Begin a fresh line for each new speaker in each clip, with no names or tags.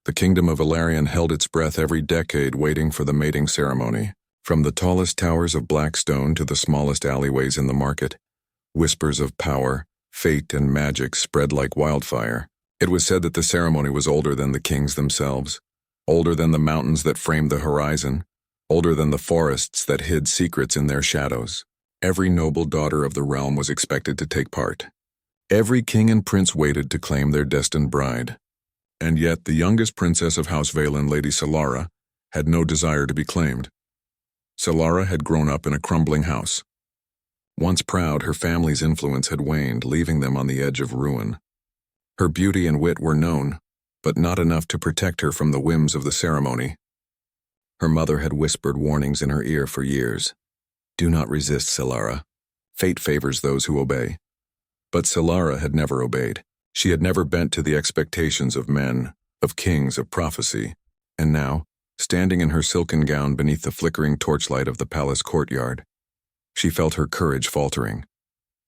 The kingdom of Valerian held its breath every decade waiting for the mating ceremony. From the tallest towers of black stone to the smallest alleyways in the market, whispers of power, fate, and magic spread like wildfire. It was said that the ceremony was older than the kings themselves, older than the mountains that framed the horizon, older than the forests that hid secrets in their shadows. Every noble daughter of the realm was expected to take part. Every king and prince waited to claim their destined bride. And yet the youngest princess of House Valen, Lady Solara, had no desire to be claimed. Solara had grown up in a crumbling house. Once proud, her family's influence had waned, leaving them on the edge of ruin. Her beauty and wit were known, but not enough to protect her from the whims of the ceremony. Her mother had whispered warnings in her ear for years. Do not resist, Solara. Fate favors those who obey. But Solara had never obeyed. She had never bent to the expectations of men, of kings, of prophecy. And now, standing in her silken gown beneath the flickering torchlight of the palace courtyard, she felt her courage faltering.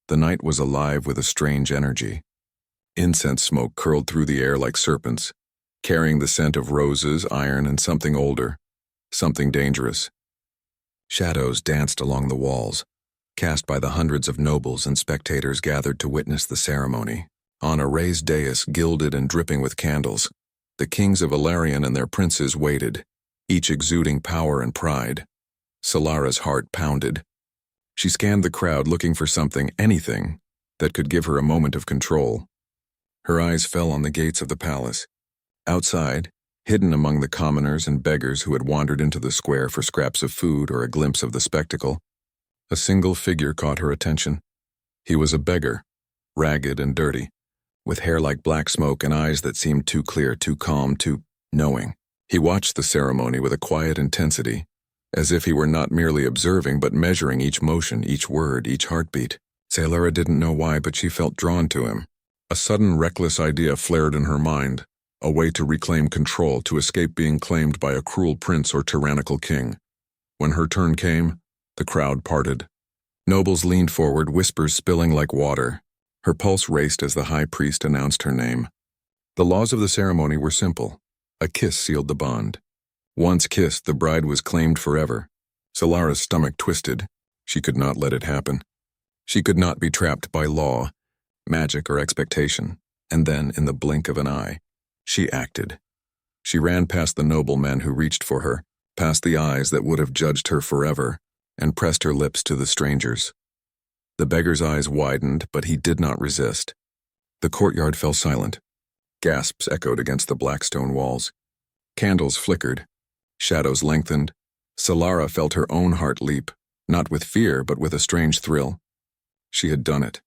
The night was alive with a strange energy. Incense smoke curled through the air like serpents, carrying the scent of roses, iron, and something older, something dangerous. Shadows danced along the walls, cast by the hundreds of nobles and spectators gathered to witness the ceremony. On a raised dais, gilded and dripping with candles, the kings of Valerian and their princes waited, each exuding power and pride. Solara's heart pounded. She scanned the crowd looking for something, anything, that could give her a moment of control. Her eyes fell on the gates of the palace. Outside, hidden among the commoners and beggars who had wandered into the square for scraps of food or a glimpse of the spectacle, a single figure caught her attention. He was a beggar, ragged and dirty, with hair like black smoke and eyes that seemed too clear, too calm, too knowing. He watched the ceremony with a quiet intensity, as if he were not merely observing but measuring each motion, each word, each heartbeat. Solara didn't know why, but she felt drawn to him. A sudden reckless idea flared in her mind, a way to reclaim control, to escape being claimed by a cruel prince or tyrannical king. When her turn came, the crowd parted. Nobles leaned forward, whispers spilling like water. Her pulse raced as the high priest announced her name. The laws of the ceremony were simple. A kiss sealed the bond. Once kissed, the bride was claimed forever. Solara's stomach twisted. She could not let it happen. She could not be trapped by law, magic, or expectation. And then, in the blink of an eye, she acted. She ran past the noblemen who reached for her, past the eyes that would have judged her forever, and pressed her lips to the stranger's. The beggar's eyes widened, but he did not resist. The courtyard fell silent. Gasps echoed against the black stone walls. Candles flickered. Shadows lengthened. Solara felt her own heart leap, not with fear, but with a strange thrill. She had done it.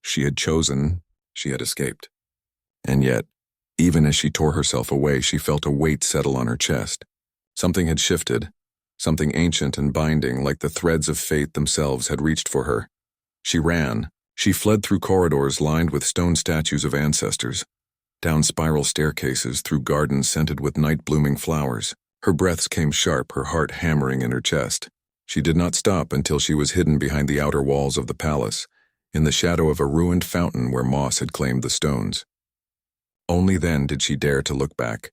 She had chosen. She had escaped. And yet, even as she tore herself away, she felt a weight settle on her chest. Something had shifted. Something ancient and binding, like the threads of fate themselves, had reached for her. She ran. She fled through corridors lined with stone statues of ancestors, down spiral staircases, through gardens scented with night-blooming flowers. Her breaths came sharp, her heart hammering in her chest. She did not stop until she was hidden behind the outer walls of the palace, in the shadow of a ruined fountain where moss had claimed the stones. Only then did she dare to look back.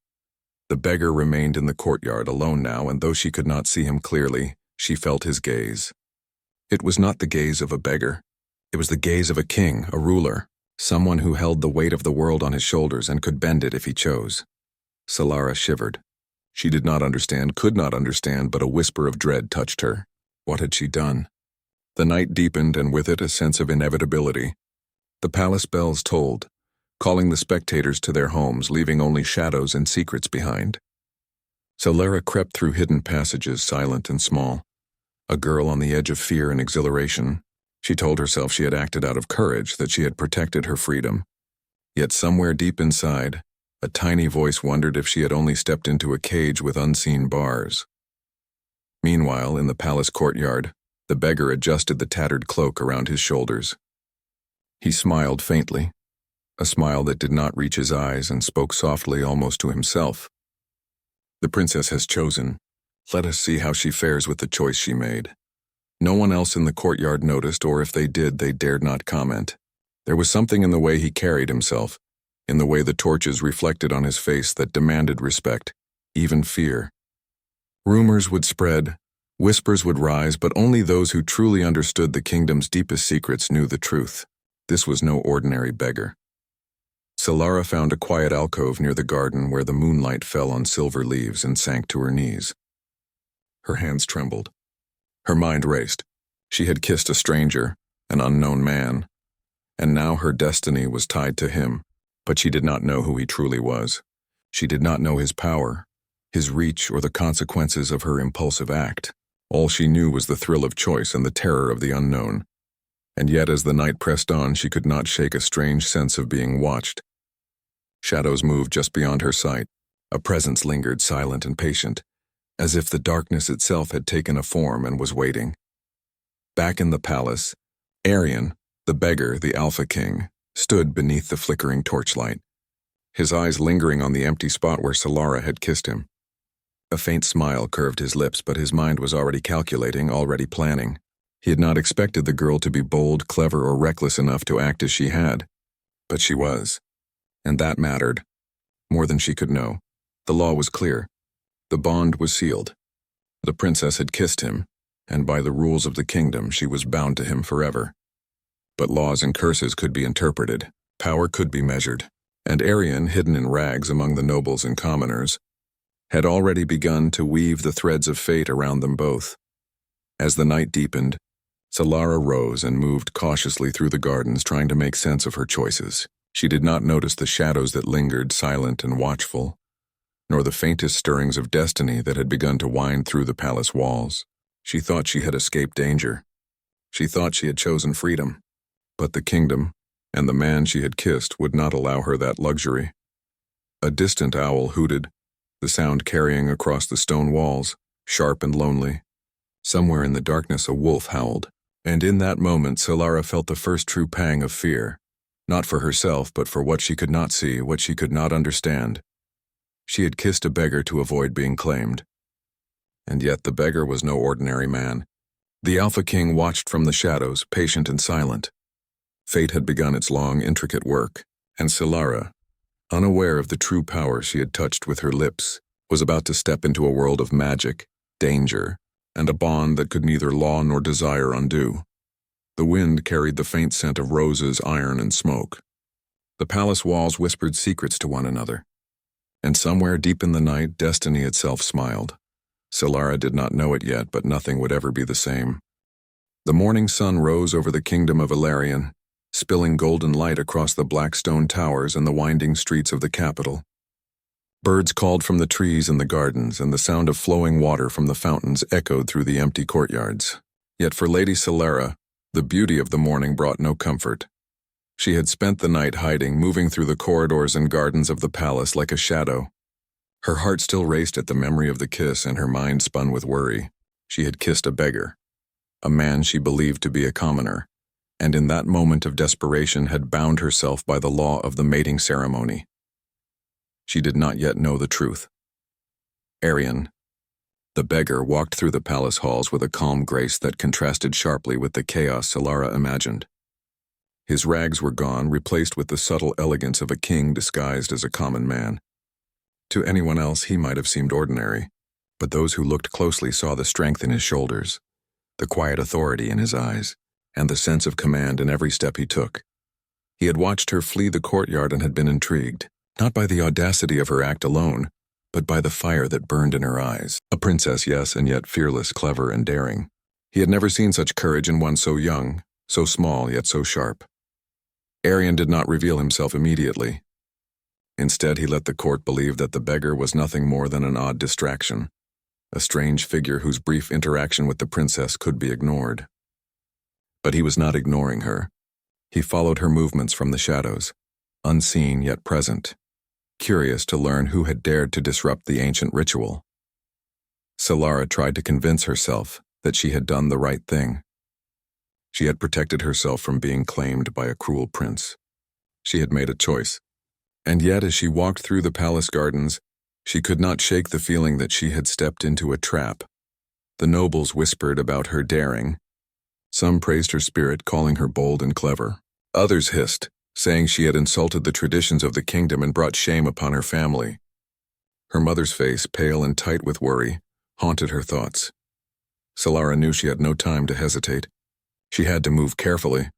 The beggar remained in the courtyard, alone now, and though she could not see him clearly, she felt his gaze. It was not the gaze of a beggar. It was the gaze of a king, a ruler, someone who held the weight of the world on his shoulders and could bend it if he chose. Solara shivered. She did not understand, could not understand, but a whisper of dread touched her. What had she done? The night deepened, and with it a sense of inevitability. The palace bells tolled, calling the spectators to their homes, leaving only shadows and secrets behind. Solara crept through hidden passages, silent and small, a girl on the edge of fear and exhilaration. She told herself she had acted out of courage, that she had protected her freedom. Yet somewhere deep inside, a tiny voice wondered if she had only stepped into a cage with unseen bars. Meanwhile, in the palace courtyard, the beggar adjusted the tattered cloak around his shoulders. He smiled faintly, a smile that did not reach his eyes, and spoke softly, almost to himself. The princess has chosen. Let us see how she fares with the choice she made. No one else in the courtyard noticed, or if they did, they dared not comment. There was something in the way he carried himself, in the way the torches reflected on his face that demanded respect, even fear. Rumors would spread, whispers would rise, but only those who truly understood the kingdom's deepest secrets knew the truth. This was no ordinary beggar. Solara found a quiet alcove near the garden where the moonlight fell on silver leaves and sank to her knees. Her hands trembled. Her mind raced. She had kissed a stranger, an unknown man, and now her destiny was tied to him, but she did not know who he truly was. She did not know his power, his reach, or the consequences of her impulsive act. All she knew was the thrill of choice and the terror of the unknown. And yet as the night pressed on, she could not shake a strange sense of being watched. Shadows moved just beyond her sight. A presence lingered silent and patient, as if the darkness itself had taken a form and was waiting. Back in the palace, Arian, the beggar, the Alpha King, stood beneath the flickering torchlight, his eyes lingering on the empty spot where Solara had kissed him. A faint smile curved his lips, but his mind was already calculating, already planning. He had not expected the girl to be bold, clever, or reckless enough to act as she had. But she was. And that mattered. More than she could know. The law was clear. The bond was sealed. The princess had kissed him, and by the rules of the kingdom she was bound to him forever. But laws and curses could be interpreted. Power could be measured. And Arian, hidden in rags among the nobles and commoners, had already begun to weave the threads of fate around them both. As the night deepened, Solara rose and moved cautiously through the gardens, trying to make sense of her choices. She did not notice the shadows that lingered, silent and watchful, nor the faintest stirrings of destiny that had begun to wind through the palace walls. She thought she had escaped danger. She thought she had chosen freedom. But the kingdom, and the man she had kissed, would not allow her that luxury. A distant owl hooted, the sound carrying across the stone walls, sharp and lonely. Somewhere in the darkness a wolf howled, and in that moment Solara felt the first true pang of fear, not for herself but for what she could not see, what she could not understand. She had kissed a beggar to avoid being claimed. And yet the beggar was no ordinary man. The Alpha King watched from the shadows, patient and silent. Fate had begun its long, intricate work, and Solara, unaware of the true power she had touched with her lips, was about to step into a world of magic, danger, and a bond that could neither law nor desire undo. The wind carried the faint scent of roses, iron, and smoke. The palace walls whispered secrets to one another. And somewhere deep in the night, destiny itself smiled. Solara did not know it yet, but nothing would ever be the same. The morning sun rose over the kingdom of Ilarion, spilling golden light across the black stone towers and the winding streets of the capital. Birds called from the trees in the gardens, and the sound of flowing water from the fountains echoed through the empty courtyards. Yet for Lady Solara, the beauty of the morning brought no comfort. She had spent the night hiding, moving through the corridors and gardens of the palace like a shadow. Her heart still raced at the memory of the kiss, and her mind spun with worry. She had kissed a beggar, a man she believed to be a commoner, and in that moment of desperation had bound herself by the law of the mating ceremony. She did not yet know the truth. Arian, the beggar, walked through the palace halls with a calm grace that contrasted sharply with the chaos Solara imagined. His rags were gone, replaced with the subtle elegance of a king disguised as a common man. To anyone else he might have seemed ordinary, but those who looked closely saw the strength in his shoulders, the quiet authority in his eyes, and the sense of command in every step he took. He had watched her flee the courtyard and had been intrigued, not by the audacity of her act alone, but by the fire that burned in her eyes. A princess, yes, and yet fearless, clever, and daring. He had never seen such courage in one so young, so small, yet so sharp. Arian did not reveal himself immediately. Instead, he let the court believe that the beggar was nothing more than an odd distraction, a strange figure whose brief interaction with the princess could be ignored. But he was not ignoring her. He followed her movements from the shadows, unseen yet present, curious to learn who had dared to disrupt the ancient ritual. Solara tried to convince herself that she had done the right thing. She had protected herself from being claimed by a cruel prince. She had made a choice. And yet, as she walked through the palace gardens, she could not shake the feeling that she had stepped into a trap. The nobles whispered about her daring. Some praised her spirit, calling her bold and clever. Others hissed, saying she had insulted the traditions of the kingdom and brought shame upon her family. Her mother's face, pale and tight with worry, haunted her thoughts. Solara knew she had no time to hesitate. She had to move carefully,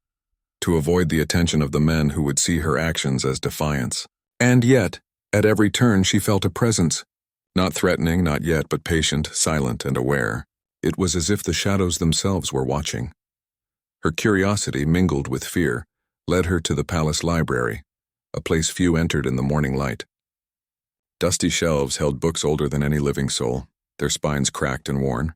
to avoid the attention of the men who would see her actions as defiance. And yet, at every turn she felt a presence. Not threatening, not yet, but patient, silent, and aware. It was as if the shadows themselves were watching. Her curiosity, mingled with fear, led her to the palace library, a place few entered in the morning light. Dusty shelves held books older than any living soul, their spines cracked and worn.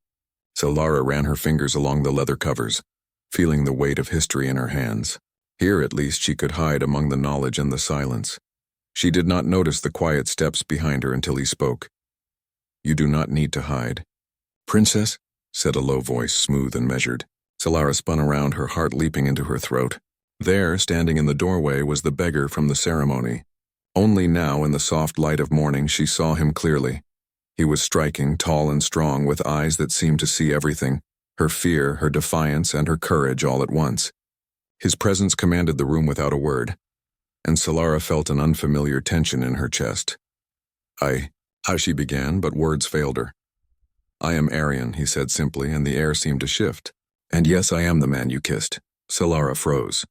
Solara ran her fingers along the leather covers, feeling the weight of history in her hands. Here, at least, she could hide among the knowledge and the silence. She did not notice the quiet steps behind her until he spoke. "You do not need to hide." "Princess?" said a low voice, smooth and measured. Solara spun around, her heart leaping into her throat. There, standing in the doorway, was the beggar from the ceremony. Only now, in the soft light of morning, she saw him clearly. He was striking, tall and strong, with eyes that seemed to see everything, her fear, her defiance, and her courage all at once. His presence commanded the room without a word, and Solara felt an unfamiliar tension in her chest. How she began, but words failed her. "I am Arian," he said simply, and the air seemed to shift. "And yes, I am the man you kissed." Solara froze.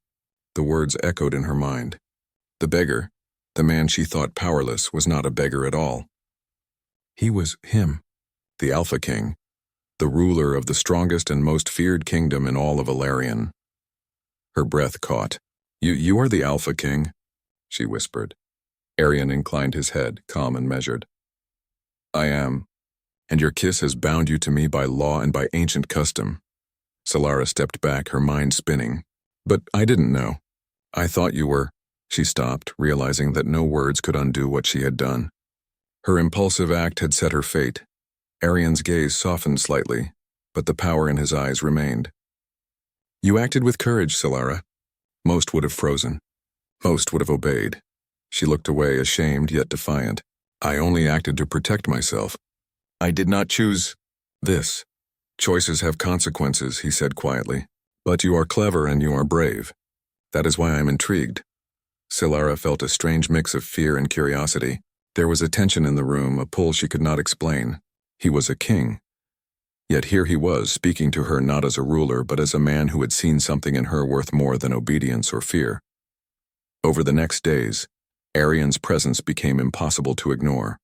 The words echoed in her mind. The beggar, the man she thought powerless, was not a beggar at all. He was him, the Alpha King, the ruler of the strongest and most feared kingdom in all of Valerian. Her breath caught. You are the Alpha King," she whispered. Arian inclined his head, calm and measured. "I am, and your kiss has bound you to me by law and by ancient custom." Solara stepped back, her mind spinning. "But I didn't know. I thought you were—" She stopped, realizing that no words could undo what she had done. Her impulsive act had set her fate. Arian's gaze softened slightly, but the power in his eyes remained. "You acted with courage, Solara. Most would have frozen. Most would have obeyed." She looked away, ashamed yet defiant. "I only acted to protect myself. I did not choose this. Choices have consequences," he said quietly. "But you are clever and you are brave. That is why I am intrigued." Solara felt a strange mix of fear and curiosity. There was a tension in the room, a pull she could not explain. He was a king. Yet here he was, speaking to her not as a ruler, but as a man who had seen something in her worth more than obedience or fear. Over the next days, Arian's presence became impossible to ignore.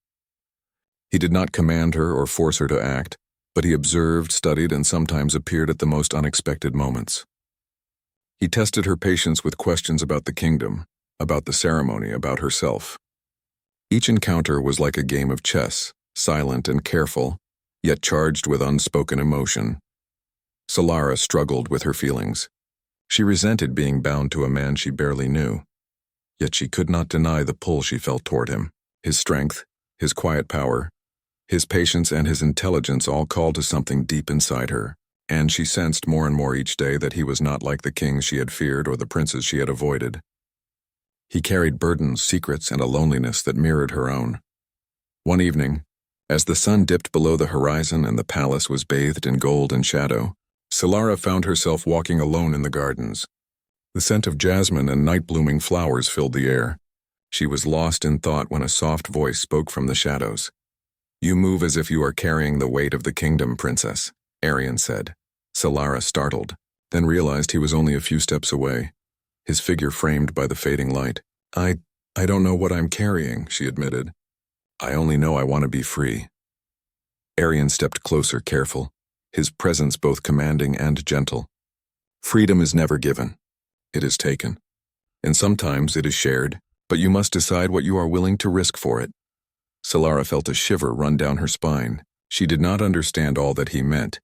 He did not command her or force her to act, but he observed, studied, and sometimes appeared at the most unexpected moments. He tested her patience with questions about the kingdom, about the ceremony, about herself. Each encounter was like a game of chess, silent and careful, yet charged with unspoken emotion. Solara struggled with her feelings. She resented being bound to a man she barely knew, yet she could not deny the pull she felt toward him. His strength, his quiet power, his patience and his intelligence all called to something deep inside her, and she sensed more and more each day that he was not like the kings she had feared or the princes she had avoided. He carried burdens, secrets, and a loneliness that mirrored her own. One evening, as the sun dipped below the horizon and the palace was bathed in gold and shadow, Solara found herself walking alone in the gardens. The scent of jasmine and night-blooming flowers filled the air. She was lost in thought when a soft voice spoke from the shadows. "You move as if you are carrying the weight of the kingdom, princess," Arian said. Solara startled, then realized he was only a few steps away, his figure framed by the fading light. I don't know what I'm carrying," she admitted. "I only know I want to be free." Arian stepped closer, careful, his presence both commanding and gentle. "Freedom is never given. It is taken. And sometimes it is shared, but you must decide what you are willing to risk for it." Solara felt a shiver run down her spine. She did not understand all that he meant,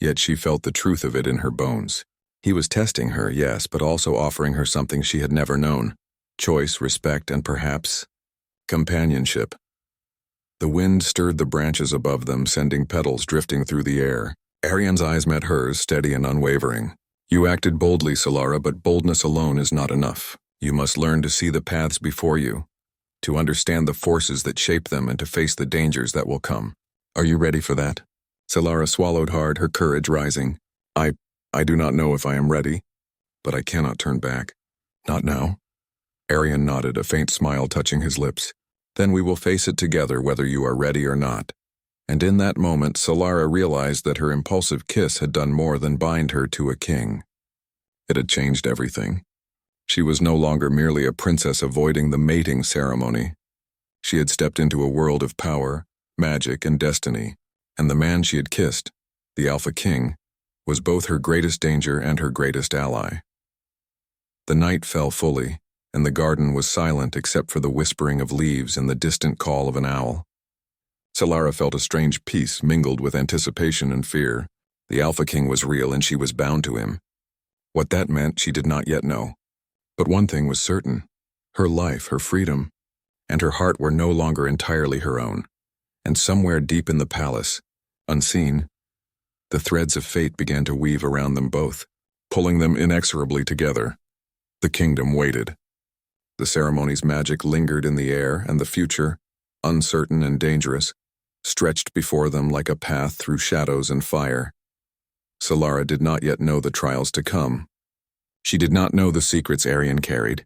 yet she felt the truth of it in her bones. He was testing her, yes, but also offering her something she had never known: choice, respect, and perhaps companionship. The wind stirred the branches above them, sending petals drifting through the air. Arian's eyes met hers, steady and unwavering. "You acted boldly, Solara, but boldness alone is not enough. You must learn to see the paths before you, to understand the forces that shape them, and to face the dangers that will come. Are you ready for that?" Solara swallowed hard, her courage rising. I do not know if I am ready, but I cannot turn back. Not now. Arian nodded, a faint smile touching his lips. Then we will face it together whether you are ready or not. And in that moment, Solara realized that her impulsive kiss had done more than bind her to a king. It had changed everything. She was no longer merely a princess avoiding the mating ceremony. She had stepped into a world of power, magic, and destiny, and the man she had kissed, the Alpha King, was both her greatest danger and her greatest ally. The night fell fully, and the garden was silent except for the whispering of leaves and the distant call of an owl. Solara felt a strange peace mingled with anticipation and fear. The Alpha King was real and she was bound to him. What that meant she did not yet know. But one thing was certain. Her life, her freedom, and her heart were no longer entirely her own. And somewhere deep in the palace, unseen, the threads of fate began to weave around them both, pulling them inexorably together. The kingdom waited. The ceremony's magic lingered in the air, and the future, uncertain and dangerous, stretched before them like a path through shadows and fire. Solara did not yet know the trials to come. She did not know the secrets Arian carried,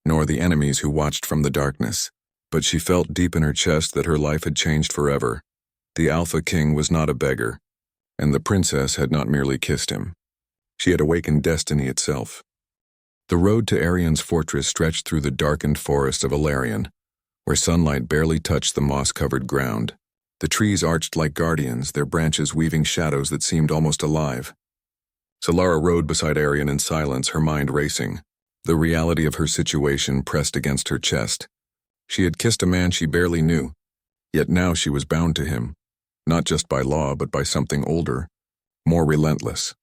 nor the enemies who watched from the darkness, but she felt deep in her chest that her life had changed forever. The Alpha King was not a beggar, and the princess had not merely kissed him. She had awakened destiny itself. The road to Arian's fortress stretched through the darkened forest of Alarion, where sunlight barely touched the moss-covered ground. The trees arched like guardians, their branches weaving shadows that seemed almost alive. Solara rode beside Arian in silence, her mind racing. The reality of her situation pressed against her chest. She had kissed a man she barely knew, yet now she was bound to him, not just by law but by something older, more relentless.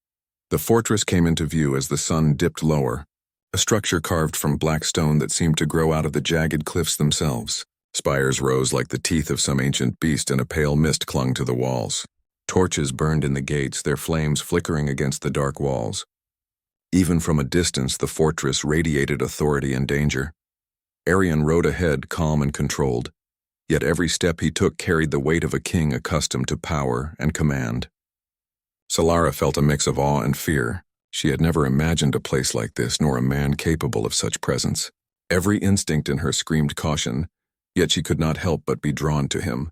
The fortress came into view as the sun dipped lower, a structure carved from black stone that seemed to grow out of the jagged cliffs themselves. Spires rose like the teeth of some ancient beast, and a pale mist clung to the walls. Torches burned in the gates, their flames flickering against the dark walls. Even from a distance, the fortress radiated authority and danger. Arian rode ahead, calm and controlled, yet every step he took carried the weight of a king accustomed to power and command. Solara felt a mix of awe and fear. She had never imagined a place like this, nor a man capable of such presence. Every instinct in her screamed caution, yet she could not help but be drawn to him.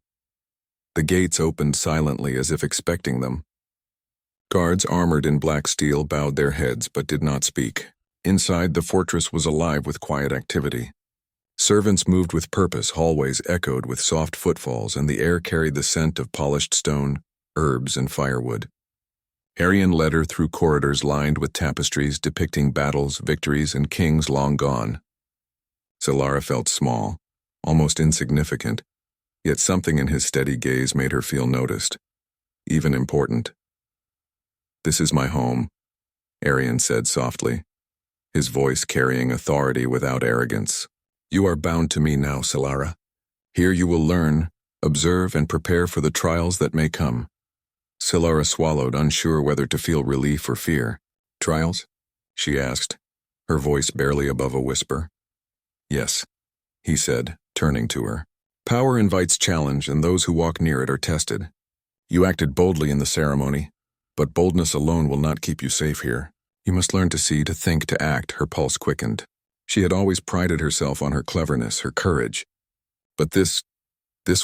The gates opened silently as if expecting them. Guards armored in black steel bowed their heads but did not speak. Inside, the fortress was alive with quiet activity. Servants moved with purpose, hallways echoed with soft footfalls, and the air carried the scent of polished stone, herbs, and firewood. Arian led her through corridors lined with tapestries depicting battles, victories, and kings long gone. Solara felt small, almost insignificant, yet something in his steady gaze made her feel noticed, even important. "This is my home," Arian said softly, his voice carrying authority without arrogance. "You are bound to me now, Solara. Here you will learn, observe, and prepare for the trials that may come." Solara swallowed, unsure whether to feel relief or fear. "Trials?" she asked, her voice barely above a whisper. "Yes," he said, turning to her. "Power invites challenge, and those who walk near it are tested. You acted boldly in the ceremony, but boldness alone will not keep you safe here. You must learn to see, to think, to act." Her pulse quickened. She had always prided herself on her cleverness, her courage. But this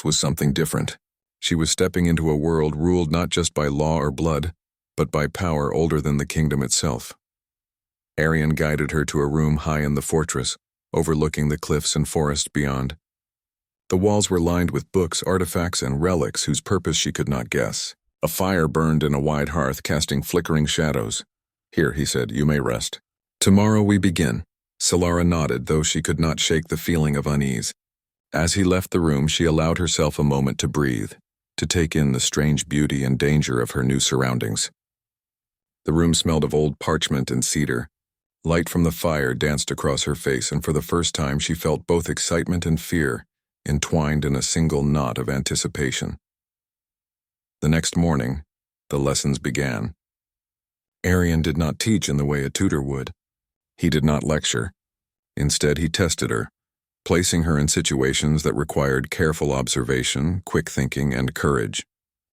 was something different. She was stepping into a world ruled not just by law or blood, but by power older than the kingdom itself. Arian guided her to a room high in the fortress, overlooking the cliffs and forest beyond. The walls were lined with books, artifacts, and relics whose purpose she could not guess. A fire burned in a wide hearth, casting flickering shadows. "Here," he said, "you may rest. Tomorrow we begin." Solara nodded, though she could not shake the feeling of unease. As he left the room, she allowed herself a moment to breathe, to take in the strange beauty and danger of her new surroundings. The room smelled of old parchment and cedar. Light from the fire danced across her face, and for the first time she felt both excitement and fear, entwined in a single knot of anticipation. The next morning, the lessons began. Arian did not teach in the way a tutor would. He did not lecture. Instead, he tested her, placing her in situations that required careful observation, quick thinking, and courage.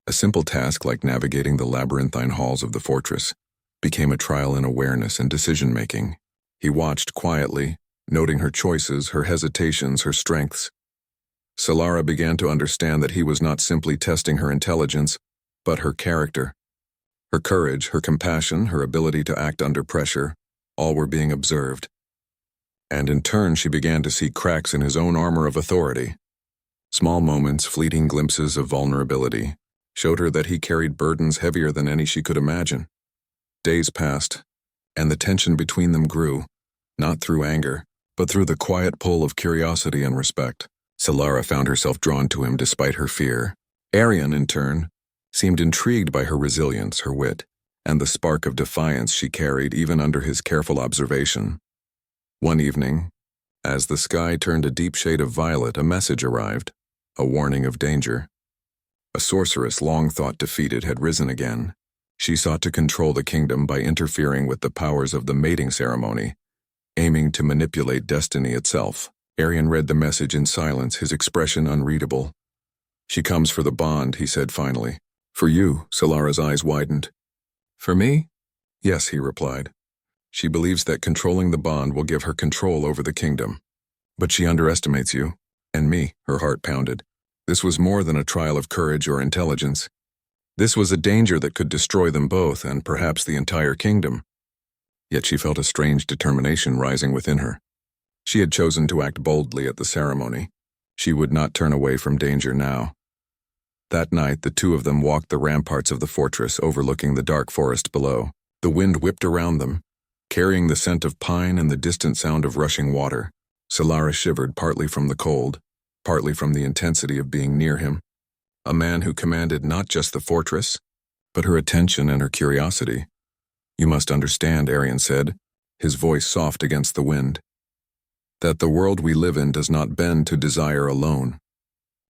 A simple task like navigating the labyrinthine halls of the fortress became a trial in awareness and decision-making. He watched quietly, noting her choices, her hesitations, her strengths. Solara began to understand that he was not simply testing her intelligence, but her character. Her courage, her compassion, her ability to act under pressure, all were being observed. And in turn she began to see cracks in his own armor of authority. Small moments, fleeting glimpses of vulnerability, showed her that he carried burdens heavier than any she could imagine. Days passed, and the tension between them grew, not through anger, but through the quiet pull of curiosity and respect. Solara found herself drawn to him despite her fear. Arian, in turn, seemed intrigued by her resilience, her wit, and the spark of defiance she carried even under his careful observation. One evening, as the sky turned a deep shade of violet, a message arrived, a warning of danger. A sorceress long thought defeated had risen again. She sought to control the kingdom by interfering with the powers of the mating ceremony, aiming to manipulate destiny itself. Arian read the message in silence, his expression unreadable. "She comes for the bond," he said finally. "For you," Solara's eyes widened. "For me?" "Yes," he replied. "She believes that controlling the bond will give her control over the kingdom. But she underestimates you, and me," her heart pounded. This was more than a trial of courage or intelligence. This was a danger that could destroy them both, and perhaps the entire kingdom. Yet she felt a strange determination rising within her. She had chosen to act boldly at the ceremony. She would not turn away from danger now. That night, the two of them walked the ramparts of the fortress overlooking the dark forest below. The wind whipped around them, carrying the scent of pine and the distant sound of rushing water. Solara shivered, partly from the cold, partly from the intensity of being near him. A man who commanded not just the fortress, but her attention and her curiosity. "You must understand," Arian said, his voice soft against the wind, "that the world we live in does not bend to desire alone.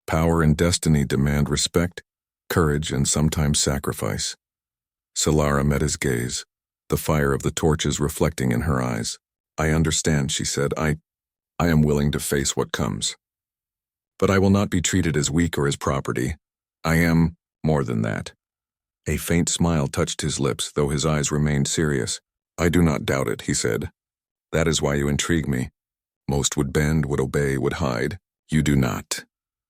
Power and destiny demand respect, courage, and sometimes sacrifice." Solara met his gaze, the fire of the torches reflecting in her eyes. "I understand," she said. I am willing to face what comes. But I will not be treated as weak or as property. I am more than that." A faint smile touched his lips, though his eyes remained serious. "I do not doubt it," he said. "That is why you intrigue me. Most would bend, would obey, would hide. You do not."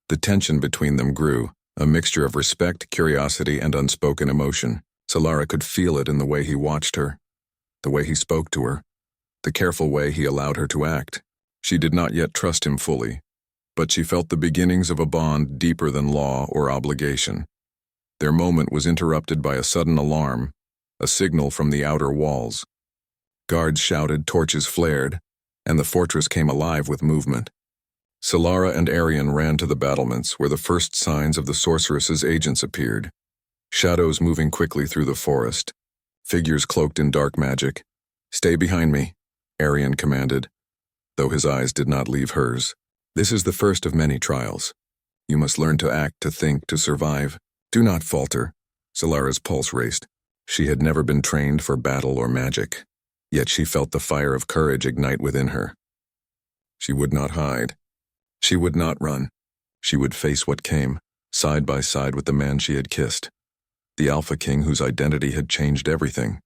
The tension between them grew, a mixture of respect, curiosity, and unspoken emotion. Solara could feel it in the way he watched her, the way he spoke to her, the careful way he allowed her to act. She did not yet trust him fully, but she felt the beginnings of a bond deeper than law or obligation. Their moment was interrupted by a sudden alarm, a signal from the outer walls. Guards shouted, torches flared, and the fortress came alive with movement. Solara and Arian ran to the battlements where the first signs of the sorceress's agents appeared. Shadows moving quickly through the forest, figures cloaked in dark magic. "Stay behind me," Arian commanded, though his eyes did not leave hers. "This is the first of many trials. You must learn to act, to think, to survive. Do not falter." Solara's pulse raced. She had never been trained for battle or magic, yet she felt the fire of courage ignite within her. She would not hide. She would not run. She would face what came, side by side with the man she had kissed, the Alpha King whose identity had changed everything.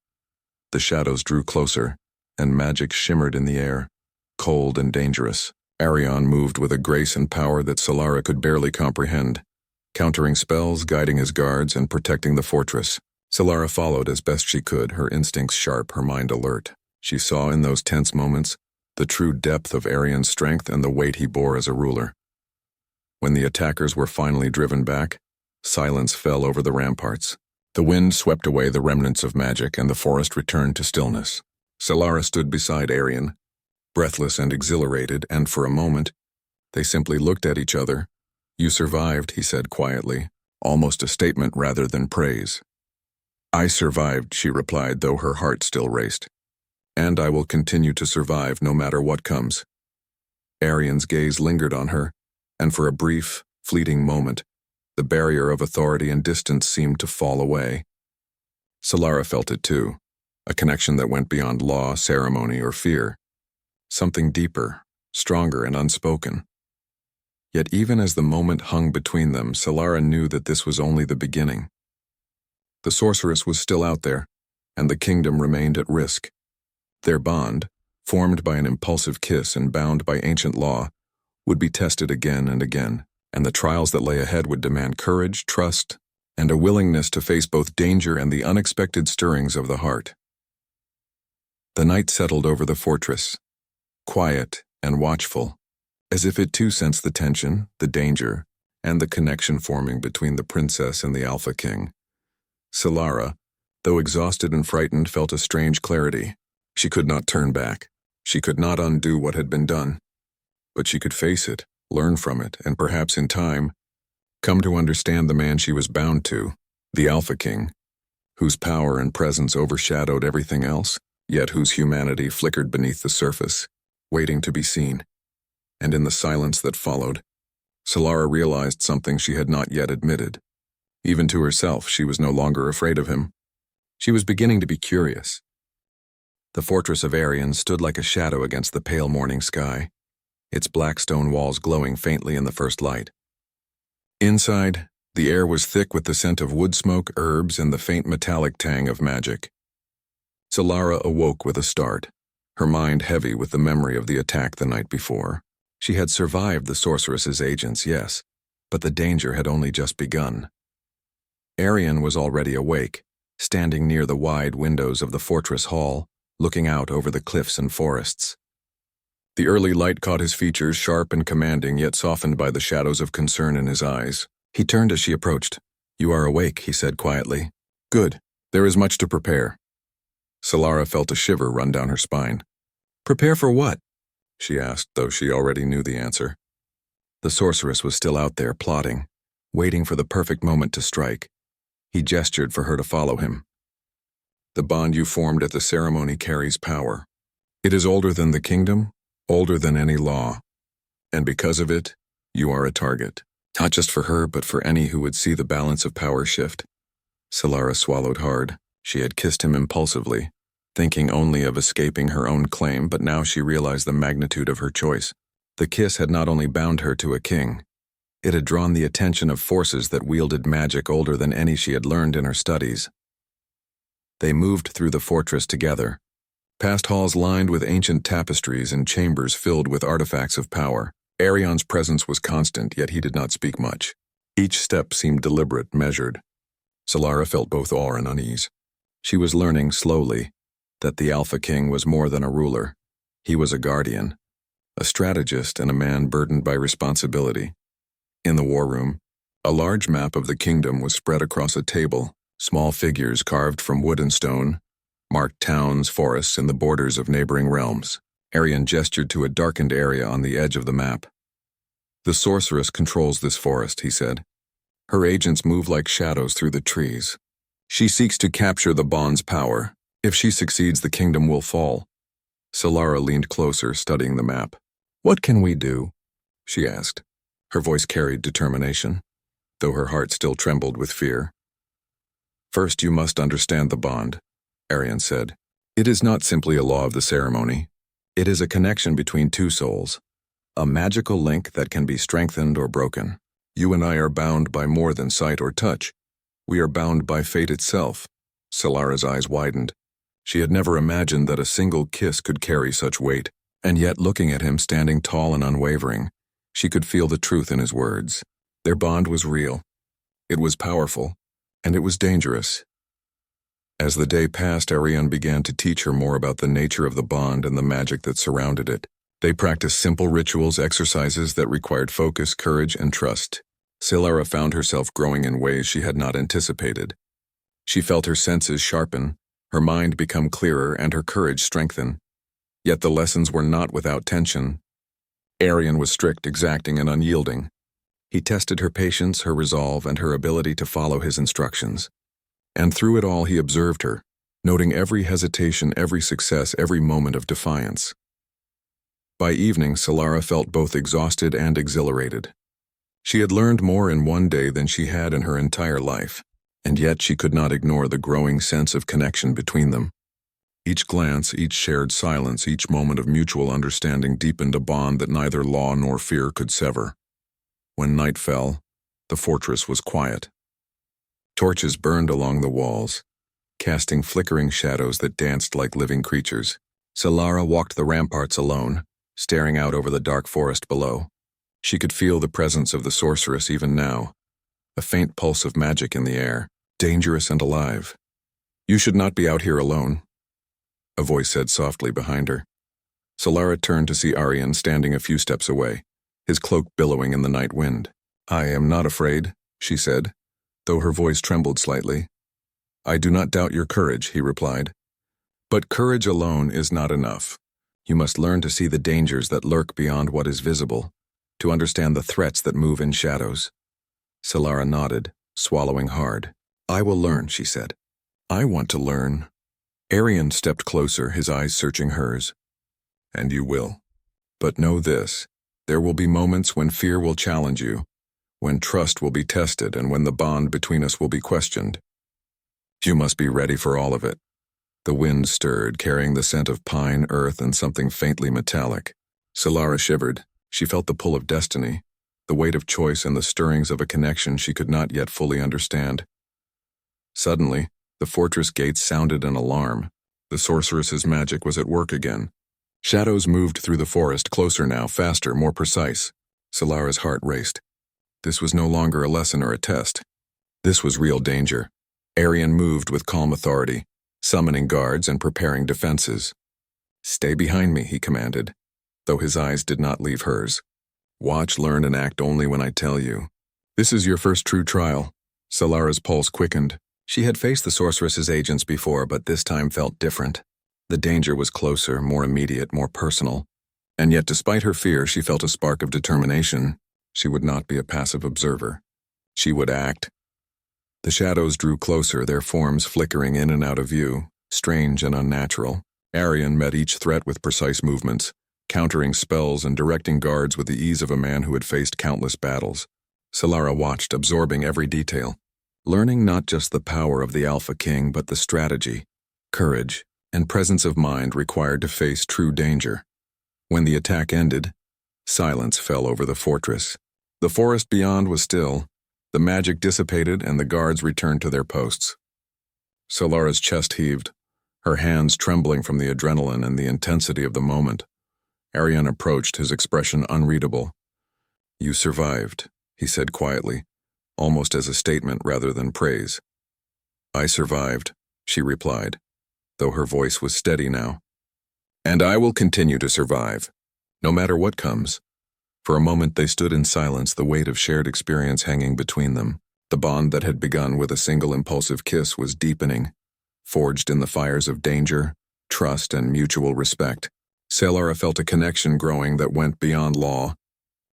The shadows drew closer, and magic shimmered in the air, cold and dangerous. Arian moved with a grace and power that Solara could barely comprehend, countering spells, guiding his guards, and protecting the fortress. Solara followed as best she could, her instincts sharp, her mind alert. She saw in those tense moments the true depth of Arian's strength and the weight he bore as a ruler. When the attackers were finally driven back, silence fell over the ramparts. The wind swept away the remnants of magic, and the forest returned to stillness. Solara stood beside Arian, breathless and exhilarated, and for a moment, they simply looked at each other. "You survived," he said quietly, almost a statement rather than praise. "I survived," she replied, though her heart still raced. "And I will continue to survive no matter what comes." Arian's gaze lingered on her, and for a brief, fleeting moment, the barrier of authority and distance seemed to fall away. Solara felt it too, a connection that went beyond law, ceremony, or fear. Something deeper, stronger, and unspoken. Yet even as the moment hung between them, Solara knew that this was only the beginning. The sorceress was still out there, and the kingdom remained at risk. Their bond, formed by an impulsive kiss and bound by ancient law, would be tested again and again, and the trials that lay ahead would demand courage, trust, and a willingness to face both danger and the unexpected stirrings of the heart. The night settled over the fortress, quiet and watchful, as if it too sensed the tension, the danger, and the connection forming between the princess and the Alpha King. Solara, though exhausted and frightened, felt a strange clarity. She could not turn back. She could not undo what had been done. But she could face it, learn from it, and perhaps in time, come to understand the man she was bound to, the Alpha King, whose power and presence overshadowed everything else, yet whose humanity flickered beneath the surface, waiting to be seen. And in the silence that followed, Solara realized something she had not yet admitted. Even to herself, she was no longer afraid of him. She was beginning to be curious. The fortress of Arion stood like a shadow against the pale morning sky, its black stone walls glowing faintly in the first light. Inside, the air was thick with the scent of wood smoke, herbs, and the faint metallic tang of magic. Solara awoke with a start, her mind heavy with the memory of the attack the night before. She had survived the sorceress's agents, yes, but the danger had only just begun. Arion was already awake, standing near the wide windows of the fortress hall, looking out over the cliffs and forests. The early light caught his features, sharp and commanding, yet softened by the shadows of concern in his eyes. He turned as she approached. "You are awake," he said quietly. "Good. There is much to prepare." Solara felt a shiver run down her spine. "Prepare for what?" she asked, though she already knew the answer. The sorceress was still out there, plotting, waiting for the perfect moment to strike. He gestured for her to follow him. "The bond you formed at the ceremony carries power. It is older than the kingdom, older than any law. And because of it, you are a target. Not just for her, but for any who would see the balance of power shift." Solara swallowed hard. She had kissed him impulsively, thinking only of escaping her own claim, but now she realized the magnitude of her choice. The kiss had not only bound her to a king, it had drawn the attention of forces that wielded magic older than any she had learned in her studies. They moved through the fortress together, past halls lined with ancient tapestries and chambers filled with artifacts of power. Arion's presence was constant, yet he did not speak much. Each step seemed deliberate, measured. Solara felt both awe and unease. She was learning, slowly, that the Alpha King was more than a ruler. He was a guardian, a strategist, and a man burdened by responsibility. In the war room, a large map of the kingdom was spread across a table. Small figures carved from wood and stone marked towns, forests, and the borders of neighboring realms. Arion gestured to a darkened area on the edge of the map. "The sorceress controls this forest," he said. "Her agents move like shadows through the trees. She seeks to capture the bond's power. If she succeeds, the kingdom will fall." Solara leaned closer, studying the map. "What can we do?" she asked. Her voice carried determination, though her heart still trembled with fear. "First, you must understand the bond," Arion said. "It is not simply a law of the ceremony. It is a connection between two souls, a magical link that can be strengthened or broken. You and I are bound by more than sight or touch. We are bound by fate itself." Solara's eyes widened. She had never imagined that a single kiss could carry such weight, and yet looking at him standing tall and unwavering, she could feel the truth in his words. Their bond was real. It was powerful, and it was dangerous. As the day passed, Arion began to teach her more about the nature of the bond and the magic that surrounded it. They practiced simple rituals, exercises that required focus, courage, and trust. Solara found herself growing in ways she had not anticipated. She felt her senses sharpen, her mind become clearer, and her courage strengthen. Yet the lessons were not without tension. Arion was strict, exacting, and unyielding. He tested her patience, her resolve, and her ability to follow his instructions. And through it all he observed her, noting every hesitation, every success, every moment of defiance. By evening, Solara felt both exhausted and exhilarated. She had learned more in one day than she had in her entire life, and yet she could not ignore the growing sense of connection between them. Each glance, each shared silence, each moment of mutual understanding deepened a bond that neither law nor fear could sever. When night fell, the fortress was quiet. Torches burned along the walls, casting flickering shadows that danced like living creatures. Solara walked the ramparts alone, staring out over the dark forest below. She could feel the presence of the sorceress even now, a faint pulse of magic in the air, dangerous and alive. "You should not be out here alone," a voice said softly behind her. Solara turned to see Arian standing a few steps away, his cloak billowing in the night wind. "I am not afraid," she said, though her voice trembled slightly. "I do not doubt your courage," he replied. "But courage alone is not enough. You must learn to see the dangers that lurk beyond what is visible, to understand the threats that move in shadows." Solara nodded, swallowing hard. "I will learn," she said. "I want to learn." Arian stepped closer, his eyes searching hers. "And you will. But know this, there will be moments when fear will challenge you, when trust will be tested, and when the bond between us will be questioned. You must be ready for all of it." The wind stirred, carrying the scent of pine, earth, and something faintly metallic. Solara shivered. She felt the pull of destiny, the weight of choice, and the stirrings of a connection she could not yet fully understand. Suddenly, the fortress gates sounded an alarm. The sorceress's magic was at work again. Shadows moved through the forest, closer now, faster, more precise. Solara's heart raced. This was no longer a lesson or a test. This was real danger. Arian moved with calm authority, summoning guards and preparing defenses. "Stay behind me," he commanded, though his eyes did not leave hers. "Watch, learn, and act only when I tell you. This is your first true trial." Solara's pulse quickened. She had faced the sorceress's agents before, but this time felt different. The danger was closer, more immediate, more personal. And yet, despite her fear, she felt a spark of determination. She would not be a passive observer. She would act. The shadows drew closer, their forms flickering in and out of view, strange and unnatural. Arian met each threat with precise movements, countering spells and directing guards with the ease of a man who had faced countless battles. Solara watched, absorbing every detail, learning not just the power of the Alpha King, but the strategy, courage, and presence of mind required to face true danger. When the attack ended, silence fell over the fortress. The forest beyond was still. The magic dissipated, and the guards returned to their posts. Solara's chest heaved, her hands trembling from the adrenaline and the intensity of the moment. Arian approached, his expression unreadable. "You survived," he said quietly, almost as a statement rather than praise. "I survived," she replied, though her voice was steady now. "And I will continue to survive, no matter what comes." For a moment they stood in silence, the weight of shared experience hanging between them. The bond that had begun with a single impulsive kiss was deepening, forged in the fires of danger, trust, and mutual respect. Solara felt a connection growing that went beyond law,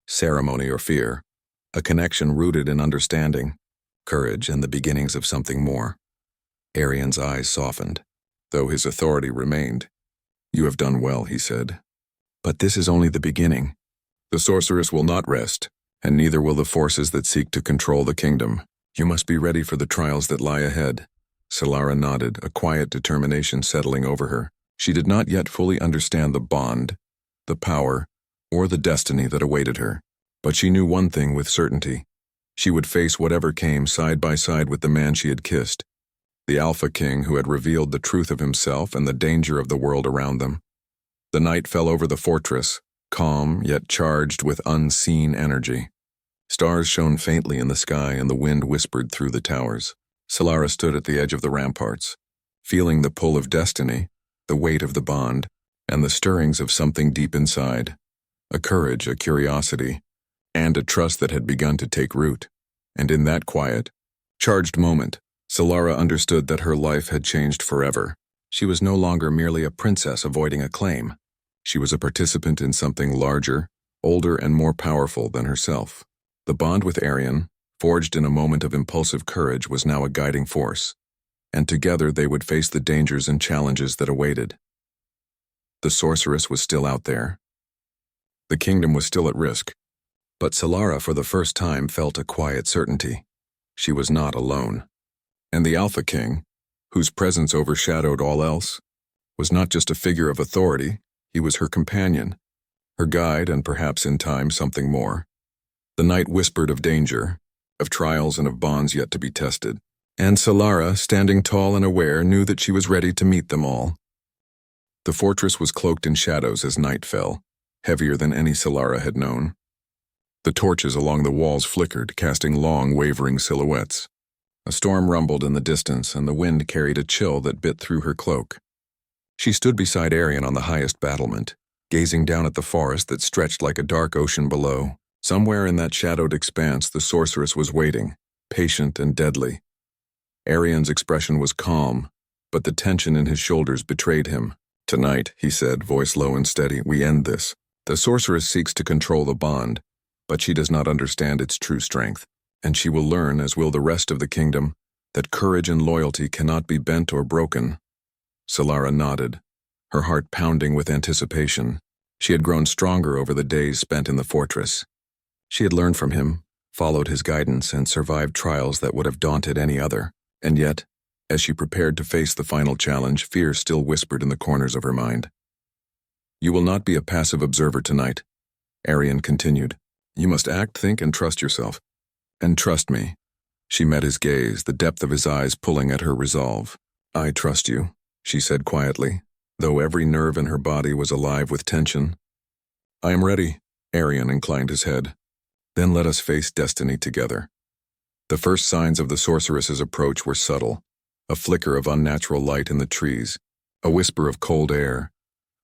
ceremony, or fear. A connection rooted in understanding, courage, and the beginnings of something more. Arian's eyes softened, though his authority remained. "You have done well," he said. "But this is only the beginning. The sorceress will not rest, and neither will the forces that seek to control the kingdom. You must be ready for the trials that lie ahead." Solara nodded, a quiet determination settling over her. She did not yet fully understand the bond, the power, or the destiny that awaited her. But she knew one thing with certainty. She would face whatever came side by side with the man she had kissed, the Alpha King who had revealed the truth of himself and the danger of the world around them. The night fell over the fortress, calm yet charged with unseen energy. Stars shone faintly in the sky and the wind whispered through the towers. Solara stood at the edge of the ramparts, feeling the pull of destiny, the weight of the bond, and the stirrings of something deep inside, a courage, a curiosity, and a trust that had begun to take root. And in that quiet, charged moment, Solara understood that her life had changed forever. She was no longer merely a princess avoiding a claim. She was a participant in something larger, older, and more powerful than herself. The bond with Arian, forged in a moment of impulsive courage, was now a guiding force, and together they would face the dangers and challenges that awaited. The sorceress was still out there. The kingdom was still at risk. But Solara, for the first time, felt a quiet certainty. She was not alone. And the Alpha King, whose presence overshadowed all else, was not just a figure of authority, he was her companion, her guide, and perhaps in time something more. The night whispered of danger, of trials, and of bonds yet to be tested. And Solara, standing tall and aware, knew that she was ready to meet them all. The fortress was cloaked in shadows as night fell, heavier than any Solara had known. The torches along the walls flickered, casting long, wavering silhouettes. A storm rumbled in the distance, and the wind carried a chill that bit through her cloak. She stood beside Arian on the highest battlement, gazing down at the forest that stretched like a dark ocean below. Somewhere in that shadowed expanse, the sorceress was waiting, patient and deadly. Arian's expression was calm, but the tension in his shoulders betrayed him. "Tonight," he said, voice low and steady, "we end this. The sorceress seeks to control the bond, but she does not understand its true strength, and she will learn, as will the rest of the kingdom, that courage and loyalty cannot be bent or broken." Solara nodded, her heart pounding with anticipation. She had grown stronger over the days spent in the fortress. She had learned from him, followed his guidance, and survived trials that would have daunted any other. And yet, as she prepared to face the final challenge, fear still whispered in the corners of her mind. "You will not be a passive observer tonight," Arian continued. "You must act, think, and trust yourself. And trust me." She met his gaze, the depth of his eyes pulling at her resolve. "I trust you," she said quietly, though every nerve in her body was alive with tension. "I am ready," Arian inclined his head. "Then let us face destiny together." The first signs of the sorceress's approach were subtle. A flicker of unnatural light in the trees, a whisper of cold air,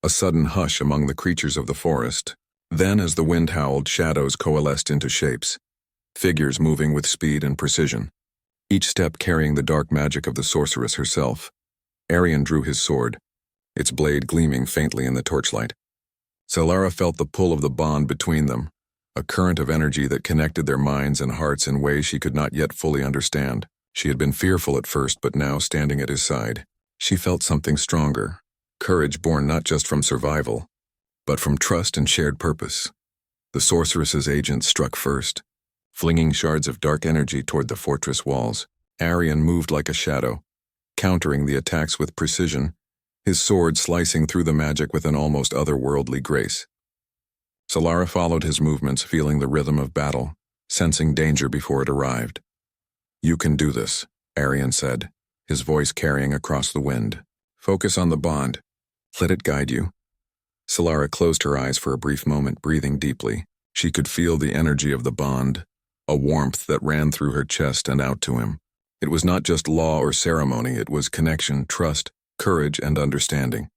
a sudden hush among the creatures of the forest. Then, as the wind howled, shadows coalesced into shapes, figures moving with speed and precision, each step carrying the dark magic of the sorceress herself. Arian drew his sword, its blade gleaming faintly in the torchlight. Solara felt the pull of the bond between them, a current of energy that connected their minds and hearts in ways she could not yet fully understand. She had been fearful at first, but now, standing at his side, she felt something stronger, courage born not just from survival, but from trust and shared purpose. The sorceress's agent struck first, flinging shards of dark energy toward the fortress walls. Arian moved like a shadow, countering the attacks with precision, his sword slicing through the magic with an almost otherworldly grace. Solara followed his movements, feeling the rhythm of battle, sensing danger before it arrived. "You can do this," Arian said, his voice carrying across the wind. "Focus on the bond. Let it guide you." Solara closed her eyes for a brief moment, breathing deeply. She could feel the energy of the bond, a warmth that ran through her chest and out to him. It was not just law or ceremony, it was connection, trust, courage, and understanding.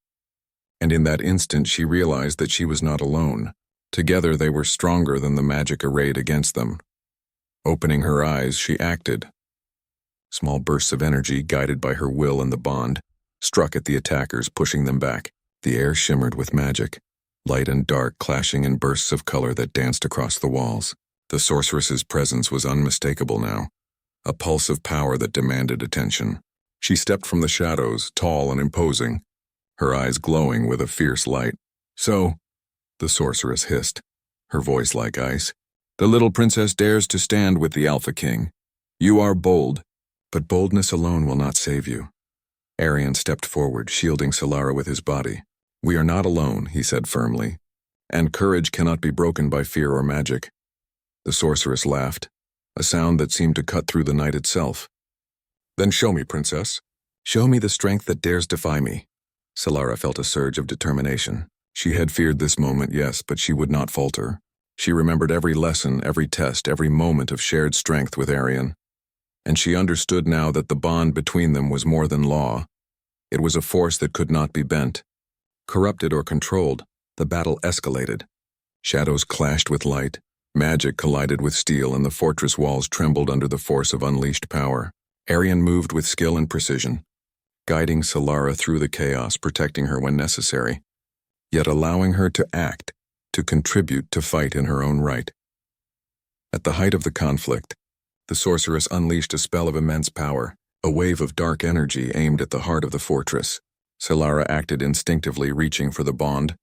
And in that instant she realized that she was not alone. Together they were stronger than the magic arrayed against them. Opening her eyes, she acted. Small bursts of energy, guided by her will and the bond, struck at the attackers, pushing them back. The air shimmered with magic, light and dark clashing in bursts of color that danced across the walls. The sorceress's presence was unmistakable now, a pulse of power that demanded attention. She stepped from the shadows, tall and imposing, her eyes glowing with a fierce light. "So," the sorceress hissed, her voice like ice, "the little princess dares to stand with the Alpha King. You are bold, but boldness alone will not save you." Arian stepped forward, shielding Solara with his body. "We are not alone," he said firmly, "and courage cannot be broken by fear or magic." The sorceress laughed, a sound that seemed to cut through the night itself. "Then show me, princess. Show me the strength that dares defy me." Solara felt a surge of determination. She had feared this moment, yes, but she would not falter. She remembered every lesson, every test, every moment of shared strength with Arian. And she understood now that the bond between them was more than law. It was a force that could not be bent. Corrupted or controlled, the battle escalated. Shadows clashed with light, magic collided with steel, and the fortress walls trembled under the force of unleashed power. Arian moved with skill and precision, guiding Solara through the chaos, protecting her when necessary, yet allowing her to act, to contribute, to fight in her own right. At the height of the conflict, the sorceress unleashed a spell of immense power, a wave of dark energy aimed at the heart of the fortress. Solara acted instinctively, reaching for the bond,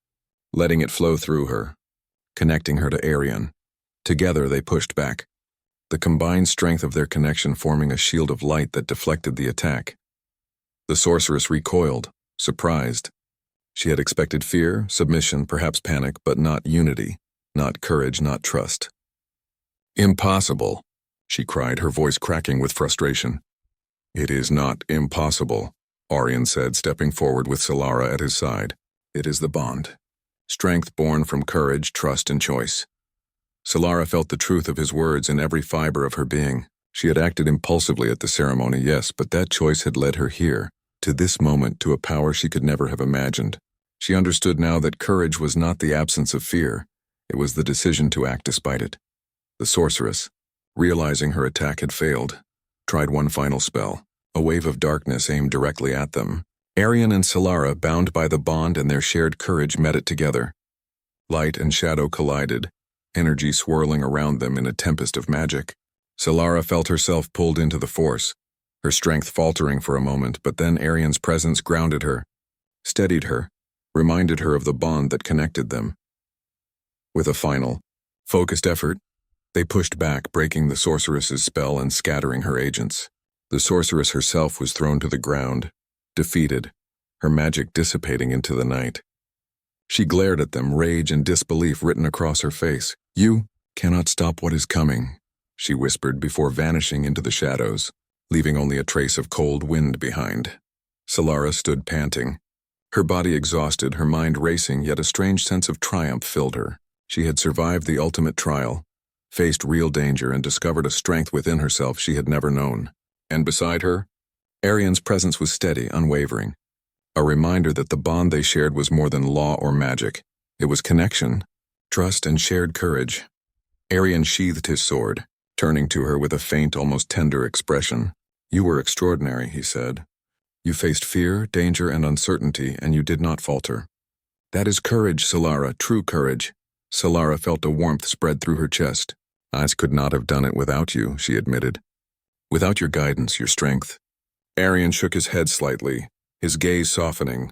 letting it flow through her, connecting her to Arian. Together they pushed back, the combined strength of their connection forming a shield of light that deflected the attack. The sorceress recoiled, surprised. She had expected fear, submission, perhaps panic, but not unity, not courage, not trust. "Impossible," she cried, her voice cracking with frustration. "It is not impossible," Arian said, stepping forward with Solara at his side. It is the bond. Strength born from courage, trust, and choice. Solara felt the truth of his words in every fiber of her being. She had acted impulsively at the ceremony, yes, but that choice had led her here, to this moment, to a power she could never have imagined. She understood now that courage was not the absence of fear, it was the decision to act despite it. The sorceress, realizing her attack had failed, tried one final spell. A wave of darkness aimed directly at them. Arian and Solara, bound by the bond and their shared courage, met it together. Light and shadow collided, energy swirling around them in a tempest of magic. Solara felt herself pulled into the force, her strength faltering for a moment, but then Arian's presence grounded her, steadied her, reminded her of the bond that connected them. With a final, focused effort, they pushed back, breaking the sorceress's spell and scattering her agents. The sorceress herself was thrown to the ground, defeated, her magic dissipating into the night. She glared at them, rage and disbelief written across her face. "You cannot stop what is coming," she whispered before vanishing into the shadows, leaving only a trace of cold wind behind. Solara stood panting, her body exhausted, her mind racing, yet a strange sense of triumph filled her. She had survived the ultimate trial, faced real danger, and discovered a strength within herself she had never known. And beside her, Arian's presence was steady, unwavering, a reminder that the bond they shared was more than law or magic. It was connection, trust, and shared courage. Arian sheathed his sword, turning to her with a faint, almost tender expression. "You were extraordinary," he said. "You faced fear, danger, and uncertainty, and you did not falter. That is courage, Solara, true courage." Solara felt a warmth spread through her chest. "I could not have done it without you," she admitted. "Without your guidance, your strength." Arian shook his head slightly, his gaze softening.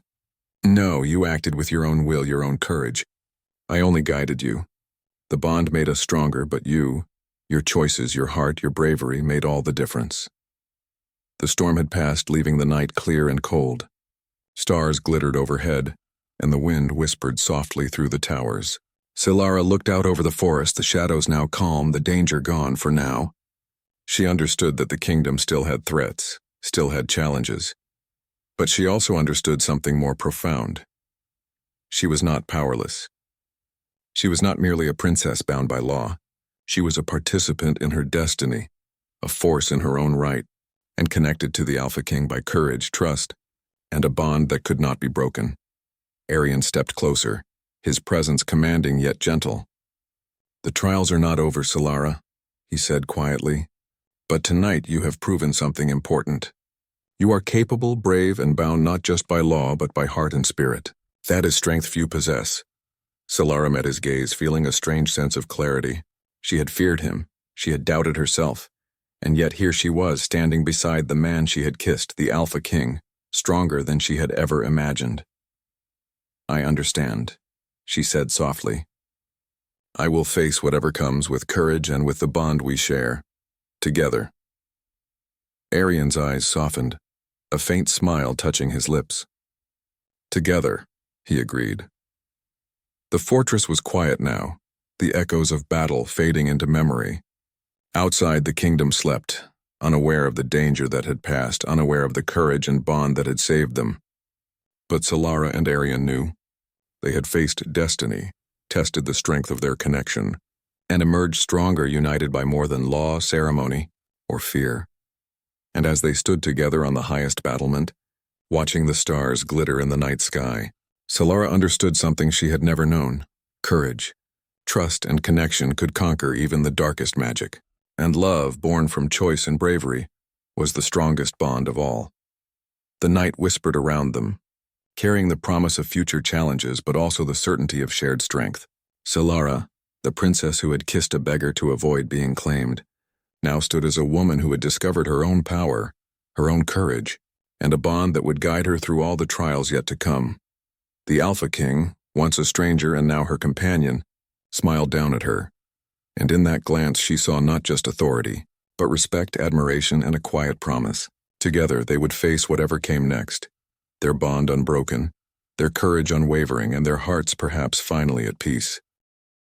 "No, you acted with your own will, your own courage. I only guided you. The bond made us stronger, but you, your choices, your heart, your bravery made all the difference." The storm had passed, leaving the night clear and cold. Stars glittered overhead, and the wind whispered softly through the towers. Solara looked out over the forest, the shadows now calm, the danger gone for now. She understood that the kingdom still had threats, still had challenges. But she also understood something more profound. She was not powerless. She was not merely a princess bound by law. She was a participant in her destiny, a force in her own right, and connected to the Alpha King by courage, trust, and a bond that could not be broken. Arian stepped closer, his presence commanding yet gentle. "The trials are not over, Solara," he said quietly. "But tonight you have proven something important. You are capable, brave, and bound not just by law but by heart and spirit. That is strength few possess." Solara met his gaze, feeling a strange sense of clarity. She had feared him, she had doubted herself, and yet here she was, standing beside the man she had kissed, the Alpha King, stronger than she had ever imagined. "I understand," she said softly. "I will face whatever comes with courage and with the bond we share. Together." Arian's eyes softened, a faint smile touching his lips. "Together," he agreed. The fortress was quiet now, the echoes of battle fading into memory. Outside, the kingdom slept, unaware of the danger that had passed, unaware of the courage and bond that had saved them. But Solara and Arian knew. They had faced destiny, tested the strength of their connection, and emerged stronger, united by more than law, ceremony, or fear. And as they stood together on the highest battlement, watching the stars glitter in the night sky, Solara understood something she had never known. Courage, trust, and connection could conquer even the darkest magic. And love, born from choice and bravery, was the strongest bond of all. The night whispered around them, carrying the promise of future challenges but also the certainty of shared strength. Solara, the princess who had kissed a beggar to avoid being claimed, now stood as a woman who had discovered her own power, her own courage, and a bond that would guide her through all the trials yet to come. The Alpha King, once a stranger and now her companion, smiled down at her, and in that glance she saw not just authority, but respect, admiration, and a quiet promise. Together they would face whatever came next, their bond unbroken, their courage unwavering, and their hearts perhaps finally at peace.